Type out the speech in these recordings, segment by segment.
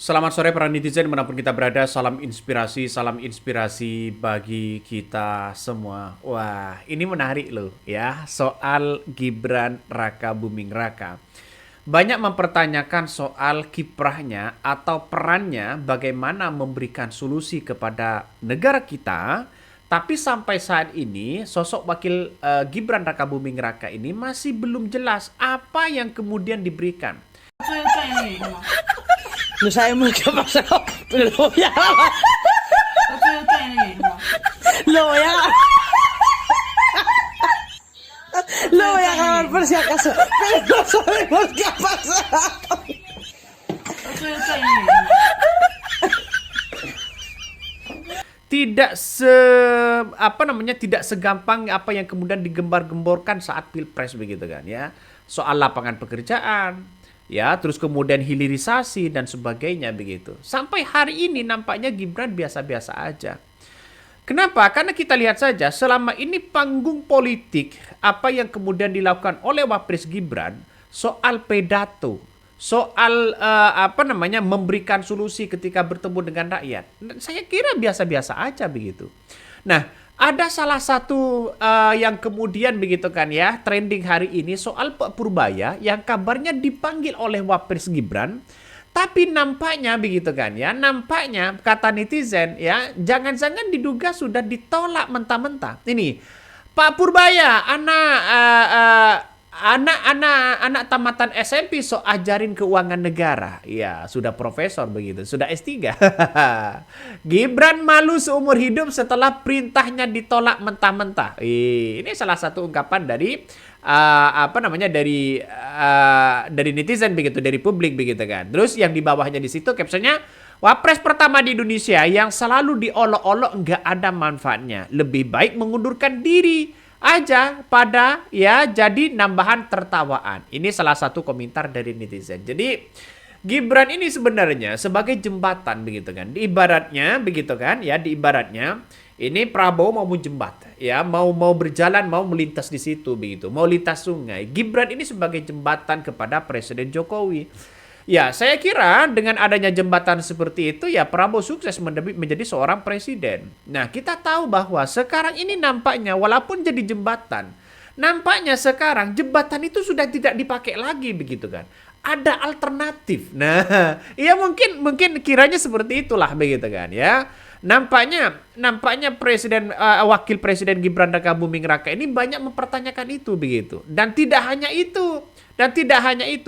Selamat sore para netizen dimanapun kita berada. Salam inspirasi bagi kita semua. Wah, ini menarik loh ya, soal Gibran Raka Buming Raka. Banyak mempertanyakan soal kiprahnya atau perannya bagaimana memberikan solusi kepada negara kita. Tapi sampai saat ini sosok wakil Gibran Raka Buming Raka ini masih belum jelas apa yang kemudian diberikan. 你啥也没干嘛上，老呀，老呀，老ya kawan por si acaso, pero no sabemos qué ha pasado. Tidak segampang apa yang kemudian digembar-gemborkan saat Pilpres begitu kan ya. Soal lapangan pekerjaan, ya, terus kemudian hilirisasi dan sebagainya begitu. Sampai hari ini nampaknya Gibran biasa-biasa aja. Kenapa? Karena kita lihat saja selama ini panggung politik apa yang kemudian dilakukan oleh Wapres Gibran soal pedato, soal memberikan solusi ketika bertemu dengan rakyat. Saya kira biasa-biasa aja begitu. Nah, ada salah satu yang kemudian begitu kan ya, trending hari ini soal Pak Purbaya yang kabarnya dipanggil oleh Wapres Gibran. Tapi nampaknya begitu kan ya, nampaknya kata netizen ya, jangan-jangan diduga sudah ditolak mentah-mentah. Ini Pak Purbaya, anak tamatan SMP ajarin keuangan negara. Ya, sudah profesor begitu, sudah S3. Gibran malu seumur hidup setelah perintahnya ditolak mentah-mentah. Ini salah satu ungkapan dari dari netizen begitu, dari publik begitu kan. Terus yang di bawahnya di situ captionnya, Wapres pertama di Indonesia yang selalu diolok-olok nggak ada manfaatnya. Lebih baik mengundurkan diri aja pada ya jadi nambahan tertawaan. Ini salah satu komentar dari netizen. Jadi Gibran ini sebenarnya sebagai jembatan begitu kan. Diibaratnya begitu kan ya, diibaratnya ini Prabowo mau jembat ya, mau berjalan, mau melintas di situ begitu, mau lintas sungai. Gibran ini sebagai jembatan kepada Presiden Jokowi. Ya, saya kira dengan adanya jembatan seperti itu ya Prabowo sukses menjadi seorang presiden. Nah, kita tahu bahwa sekarang ini nampaknya walaupun jadi jembatan, nampaknya sekarang jembatan itu sudah tidak dipakai lagi begitu kan. Ada alternatif. Nah, ya mungkin kiranya seperti itulah begitu kan ya. Nampaknya wakil presiden Gibran Raka Buming Raka ini banyak mempertanyakan itu begitu. Dan tidak hanya itu,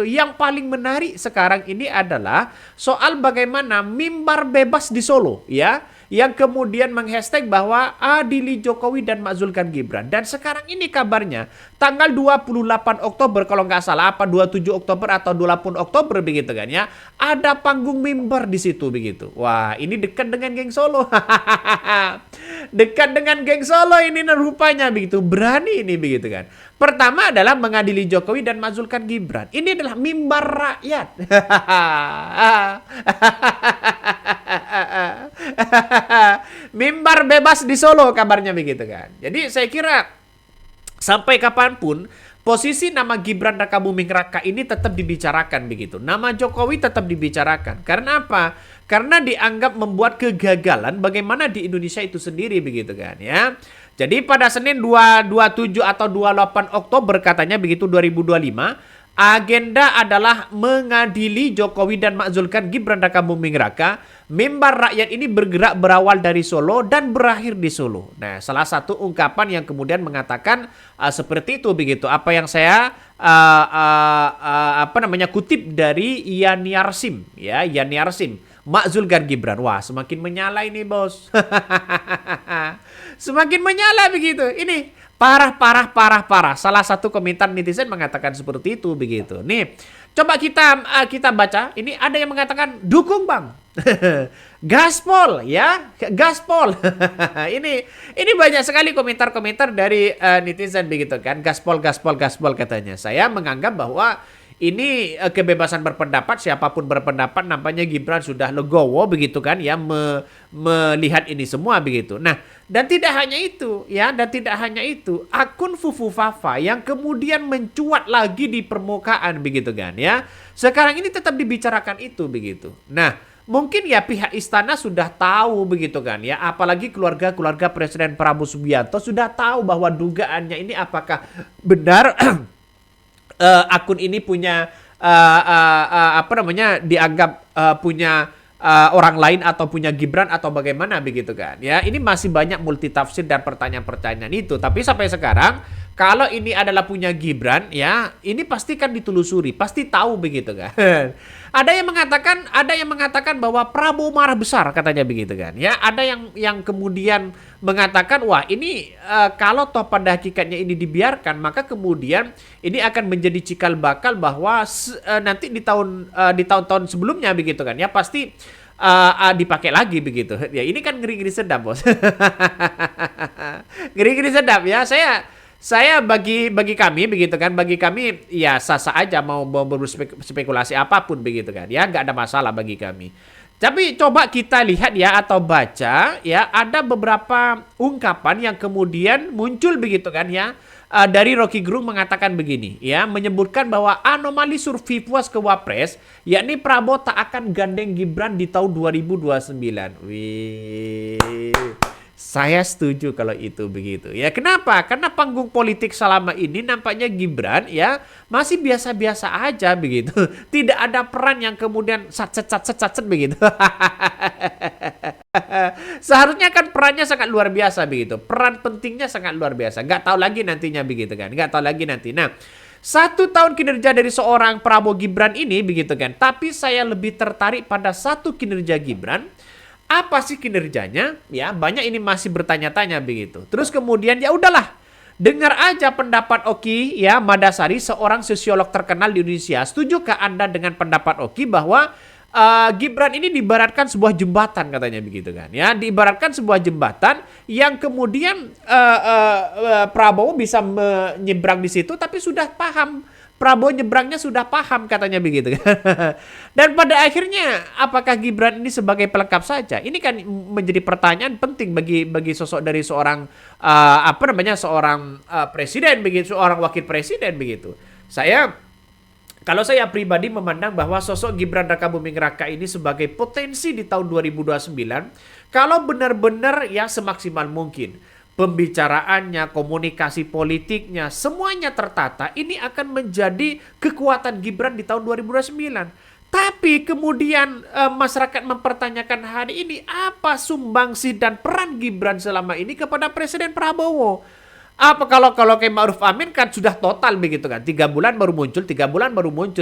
yang paling menarik sekarang ini adalah soal bagaimana mimbar bebas di Solo ya, yang kemudian menghashtag bahwa adili Jokowi dan makzulkan Gibran. Dan sekarang ini kabarnya tanggal 28 Oktober kalau nggak salah, 27 Oktober atau 28 Oktober begitu kan ya, ada panggung mimbar di situ begitu. Wah, ini dekat dengan geng Solo. Dekat dengan geng Solo ini rupanya begitu, berani ini begitu kan. Pertama adalah mengadili Jokowi dan makzulkan Gibran. Ini adalah mimbar rakyat. Mimbar bebas di Solo kabarnya begitu kan. Jadi saya kira sampai kapanpun posisi nama Gibran Raka Buming Raka ini tetap dibicarakan begitu. Nama Jokowi tetap dibicarakan. Karena apa? Karena dianggap membuat kegagalan bagaimana di Indonesia itu sendiri begitu kan ya. Jadi pada Senin 27 atau 28 Oktober katanya begitu 2025, agenda adalah mengadili Jokowi dan makzulkan Gibran Raka Buming Raka. Mimbar rakyat ini bergerak berawal dari Solo dan berakhir di Solo. Nah, salah satu ungkapan yang kemudian mengatakan seperti itu begitu. Apa yang saya kutip dari Yani Arsim ya, Yani Arsim. Makzulkan Gibran. Wah, semakin menyala ini, Bos. Semakin menyala begitu. Ini parah. Salah satu komentar netizen mengatakan seperti itu begitu. Nih, coba kita baca. Ini ada yang mengatakan dukung, Bang. Gaspol ya, gaspol. ini banyak sekali komentar-komentar dari netizen begitu kan. Gaspol katanya. Saya menganggap bahwa ini kebebasan berpendapat, siapapun berpendapat, nampaknya Gibran sudah legowo begitu kan ya, melihat ini semua begitu. Nah, dan tidak hanya itu ya, akun Fufu Fafa yang kemudian mencuat lagi di permukaan begitu kan ya. Sekarang ini tetap dibicarakan itu begitu. Nah, mungkin ya pihak istana sudah tahu begitu kan ya, apalagi keluarga Presiden Prabowo Subianto sudah tahu bahwa dugaannya ini apakah benar akun ini punya dianggap punya orang lain atau punya Gibran atau bagaimana begitu kan ya. Ini masih banyak multitafsir dan pertanyaan-pertanyaan itu, tapi sampai sekarang kalau ini adalah punya Gibran ya, ini pasti kan ditelusuri, pasti tahu begitu kan. Ada yang mengatakan bahwa Prabowo marah besar katanya begitu kan. Ya, ada yang kemudian mengatakan wah ini kalau toh pada hakikatnya ini dibiarkan maka kemudian ini akan menjadi cikal bakal bahwa nanti di tahun-tahun sebelumnya begitu kan ya pasti dipakai lagi begitu. Ya ini kan ngeri-ngeri sedap bos. Ngeri-ngeri sedap ya. Saya bagi kami begitu kan, bagi kami ya sah-sah aja mau berspekulasi apapun begitu kan ya, nggak ada masalah bagi kami. Tapi coba kita lihat ya atau baca ya, ada beberapa ungkapan yang kemudian muncul begitu kan ya, dari Rocky Gerung mengatakan begini ya, menyebutkan bahwa anomali survei puas ke Wapres yakni Prabowo tak akan gandeng Gibran di tahun 2029. Wih. Saya setuju kalau itu begitu. Ya kenapa? Karena panggung politik selama ini nampaknya Gibran ya masih biasa-biasa aja begitu. Tidak ada peran yang kemudian sat begitu. Seharusnya kan perannya sangat luar biasa begitu. Peran pentingnya sangat luar biasa. Nggak tahu lagi nantinya begitu kan. Nggak tahu lagi nanti. Nah, 1 tahun kinerja dari seorang Prabowo Gibran ini begitu kan. Tapi saya lebih tertarik pada satu kinerja Gibran. Apa sih kinerjanya? Ya, banyak ini masih bertanya-tanya begitu. Terus kemudian ya udahlah. Dengar aja pendapat Oki ya Madasari, seorang sosiolog terkenal di Indonesia. Setujukah Anda dengan pendapat Oki bahwa Gibran ini diibaratkan sebuah jembatan katanya begitu kan? Ya, diibaratkan sebuah jembatan yang kemudian Prabowo bisa menyeberang di situ tapi sudah paham. Prabowo nyebrangnya sudah paham katanya begitu kan. Dan pada akhirnya apakah Gibran ini sebagai pelengkap saja? Ini kan menjadi pertanyaan penting bagi sosok dari seorang seorang presiden begitu, seorang wakil presiden begitu. Kalau saya pribadi memandang bahwa sosok Gibran Rakabuming Raka ini sebagai potensi di tahun 2029 kalau benar-benar ya semaksimal mungkin. Pembicaraannya, komunikasi politiknya, semuanya tertata. Ini akan menjadi kekuatan Gibran di tahun 2029. Tapi kemudian masyarakat mempertanyakan hari ini apa sumbangsi dan peran Gibran selama ini kepada Presiden Prabowo. Apa kalau kayak Ma'ruf Amin kan sudah total begitu kan. 3 bulan baru muncul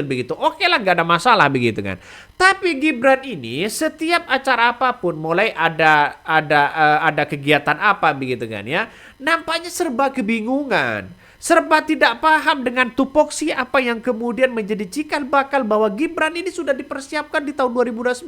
begitu. Oke lah, gak ada masalah begitu kan. Tapi Gibran ini setiap acara apapun, mulai ada kegiatan apa begitu kan ya, nampaknya serba kebingungan. Serba tidak paham dengan tupoksi apa yang kemudian menjadi cikal bakal bahwa Gibran ini sudah dipersiapkan di tahun 2029.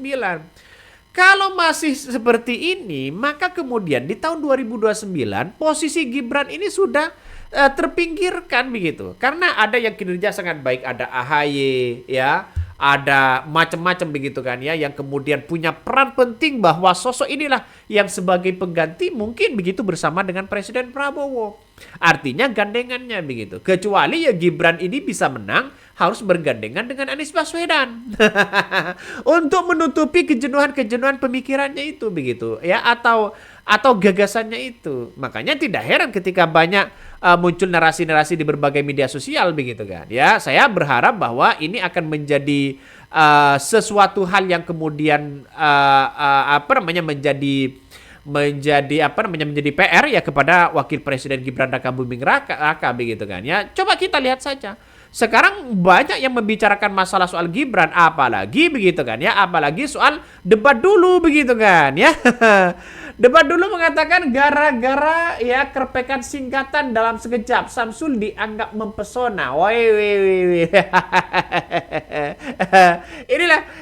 Kalau masih seperti ini, maka kemudian di tahun 2029 posisi Gibran ini sudah terpinggirkan begitu. Karena ada yang kinerja sangat baik, ada AHY ya, ada macam-macam begitu kan ya, yang kemudian punya peran penting bahwa sosok inilah yang sebagai pengganti mungkin begitu bersama dengan Presiden Prabowo. Artinya gandengannya begitu. Kecuali ya Gibran ini bisa menang harus bergandengan dengan Anies Baswedan untuk menutupi kejenuhan pemikirannya itu begitu ya, atau gagasannya itu. Makanya tidak heran ketika banyak muncul narasi-narasi di berbagai media sosial begitu kan ya. Saya berharap bahwa ini akan menjadi sesuatu hal yang kemudian menjadi PR ya kepada Wakil Presiden Gibran Rakabuming Raka begitu kan ya. Coba kita lihat saja. Sekarang banyak yang membicarakan masalah soal Gibran, apalagi begitu kan ya, apalagi soal debat dulu begitu kan ya. Debat dulu mengatakan gara-gara ya kerpekan singkatan dalam sekejap Samsul dianggap mempesona. Woi.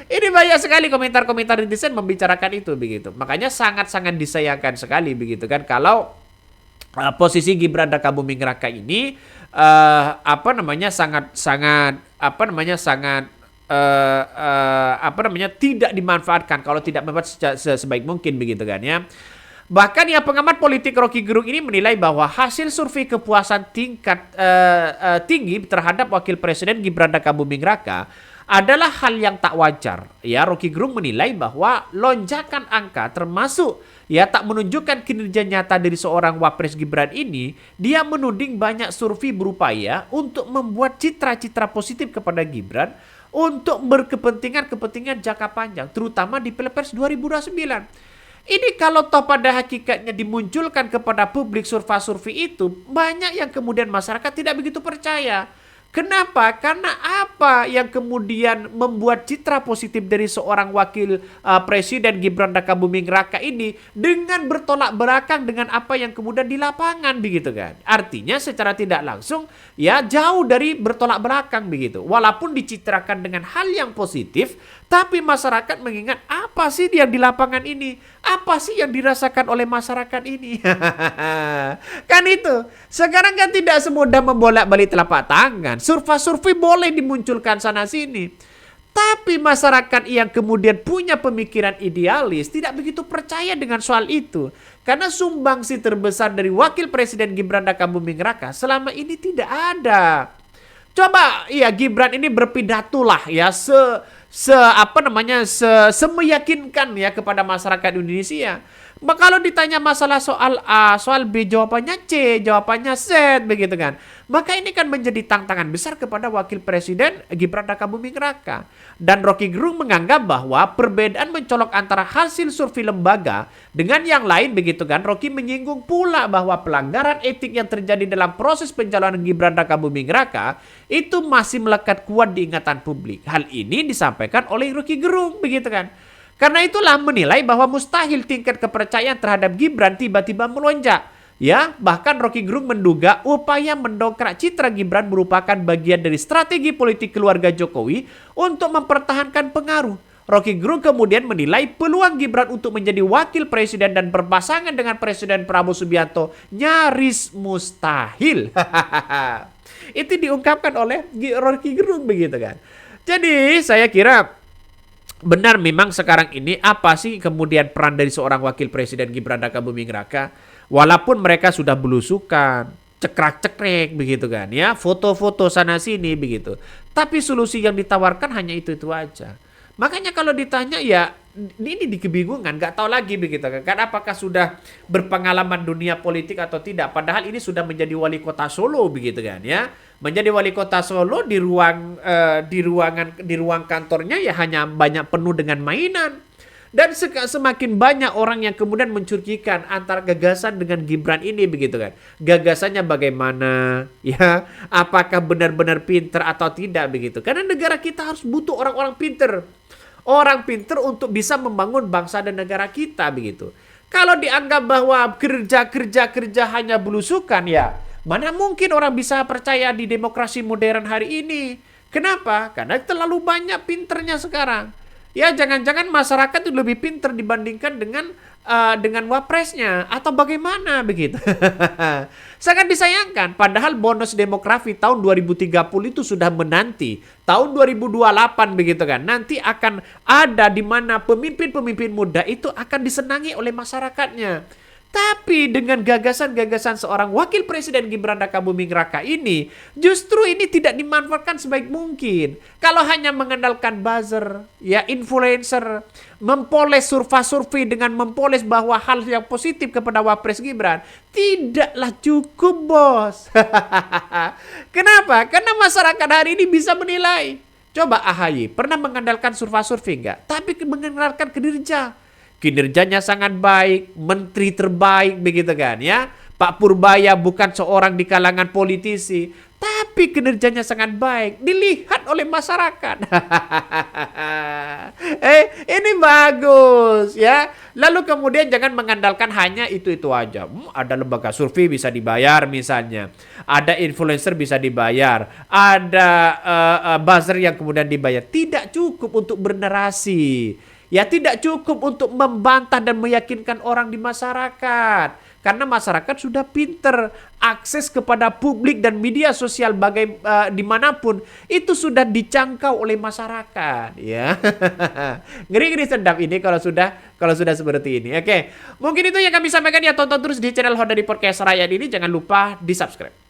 Ini banyak sekali komentar-komentar netizen membicarakan itu begitu. Makanya sangat-sangat disayangkan sekali begitu kan kalau posisi Gibran Rakabuming Raka ini tidak dimanfaatkan, kalau tidak memanfaatkan sebaik mungkin begitu kan ya. Bahkan ya pengamat politik Rocky Gerung ini menilai bahwa hasil survei kepuasan tingkat tinggi terhadap Wakil Presiden Gibran Rakabuming Raka adalah hal yang tak wajar. Ya, Rocky Gerung menilai bahwa lonjakan angka termasuk ya tak menunjukkan kinerja nyata dari seorang Wapres Gibran ini, dia menuding banyak survei berupaya untuk membuat citra-citra positif kepada Gibran untuk berkepentingan jangka panjang, terutama di Pilpres 2029. Ini kalau toh pada hakikatnya dimunculkan kepada publik survei-survei itu, banyak yang kemudian masyarakat tidak begitu percaya. Kenapa? Karena apa yang kemudian membuat citra positif dari seorang wakil presiden Gibran Rakabuming Raka ini dengan bertolak belakang dengan apa yang kemudian di lapangan begitu kan. Artinya secara tidak langsung ya jauh dari bertolak belakang begitu. Walaupun dicitrakan dengan hal yang positif, tapi masyarakat mengingat apa sih yang di lapangan ini? Apa sih yang dirasakan oleh masyarakat ini? Kan itu. Sekarang kan tidak semudah membolak-balik telapak tangan. Survei-survei boleh dimunculkan sana sini. Tapi masyarakat yang kemudian punya pemikiran idealis tidak begitu percaya dengan soal itu. Karena sumbangsi terbesar dari wakil presiden Gibran Rakabuming Raka selama ini tidak ada. Coba ya Gibran ini berpidato lah ya semeyakinkan ya kepada masyarakat Indonesia. Kalau ditanya masalah soal A, soal B, jawabannya C, jawabannya Z, begitu kan. Maka ini kan menjadi tantangan besar kepada wakil presiden Gibran Rakabuming Raka. Dan Rocky Gerung menganggap bahwa perbedaan mencolok antara hasil survei lembaga dengan yang lain, begitu kan. Rocky menyinggung pula bahwa pelanggaran etik yang terjadi dalam proses pencalonan Gibran Rakabuming Raka itu masih melekat kuat di ingatan publik. Hal ini disampaikan oleh Rocky Gerung, begitu kan. Karena itulah menilai bahwa mustahil tingkat kepercayaan terhadap Gibran tiba-tiba melonjak. Ya, bahkan Rocky Gerung menduga upaya mendongkrak citra Gibran merupakan bagian dari strategi politik keluarga Jokowi untuk mempertahankan pengaruh. Rocky Gerung kemudian menilai peluang Gibran untuk menjadi wakil presiden dan berpasangan dengan Presiden Prabowo Subianto nyaris mustahil. Itu diungkapkan oleh Rocky Gerung begitu kan. Jadi saya kira benar memang sekarang ini apa sih kemudian peran dari seorang wakil presiden Gibran Rakabuming Raka, walaupun mereka sudah belusukan, cekrek-cekrek begitu kan ya, foto-foto sana sini begitu. Tapi solusi yang ditawarkan hanya itu aja. Makanya kalau ditanya ya ini di kebingungan, nggak tahu lagi begitu kan, apakah sudah berpengalaman dunia politik atau tidak. Padahal ini sudah menjadi wali kota Solo begitu kan ya. Menjadi wali kota Solo di ruang kantornya ya hanya banyak penuh dengan mainan. Dan semakin banyak orang yang kemudian mencurigikan antara gagasan dengan Gibran ini begitu kan. Gagasannya bagaimana ya, apakah benar-benar pinter atau tidak begitu. Karena negara kita harus butuh orang-orang pinter. Orang pinter untuk bisa membangun bangsa dan negara kita begitu. Kalau dianggap bahwa kerja hanya belusukan ya, mana mungkin orang bisa percaya di demokrasi modern hari ini. Kenapa? Karena terlalu banyak pinternya sekarang. Ya jangan-jangan masyarakat itu lebih pinter dibandingkan dengan wapresnya atau bagaimana begitu. Sangat disayangkan padahal bonus demografi tahun 2030 itu sudah menanti. Tahun 2028 begitu kan. Nanti akan ada di mana pemimpin-pemimpin muda itu akan disenangi oleh masyarakatnya. Tapi dengan gagasan-gagasan seorang wakil presiden Gibran Rakabuming Raka ini, justru ini tidak dimanfaatkan sebaik mungkin. Kalau hanya mengandalkan buzzer, ya influencer, mempoles survei dengan mempoles bahwa hal yang positif kepada Wapres Gibran, tidaklah cukup bos. Kenapa? Karena masyarakat hari ini bisa menilai. Coba AHY pernah mengandalkan survei enggak? Tapi mengandalkan kinerja. Kinerjanya sangat baik, menteri terbaik begitu kan ya. Pak Purbaya bukan seorang di kalangan politisi, tapi kinerjanya sangat baik, dilihat oleh masyarakat. Ini bagus ya. Lalu kemudian jangan mengandalkan hanya itu aja. Ada lembaga survei bisa dibayar misalnya, ada influencer bisa dibayar, ada buzzer yang kemudian dibayar. Tidak cukup untuk bernarasi. Ya tidak cukup untuk membantah dan meyakinkan orang di masyarakat. Karena masyarakat sudah pinter. Akses kepada publik dan media sosial dimanapun itu sudah dicangkau oleh masyarakat. Ya, ngeri-ngeri sedap ini kalau sudah seperti ini. Oke, mungkin itu yang kami sampaikan ya. Tonton terus di channel Honda di Podcast Rakyat ini. Jangan lupa di subscribe.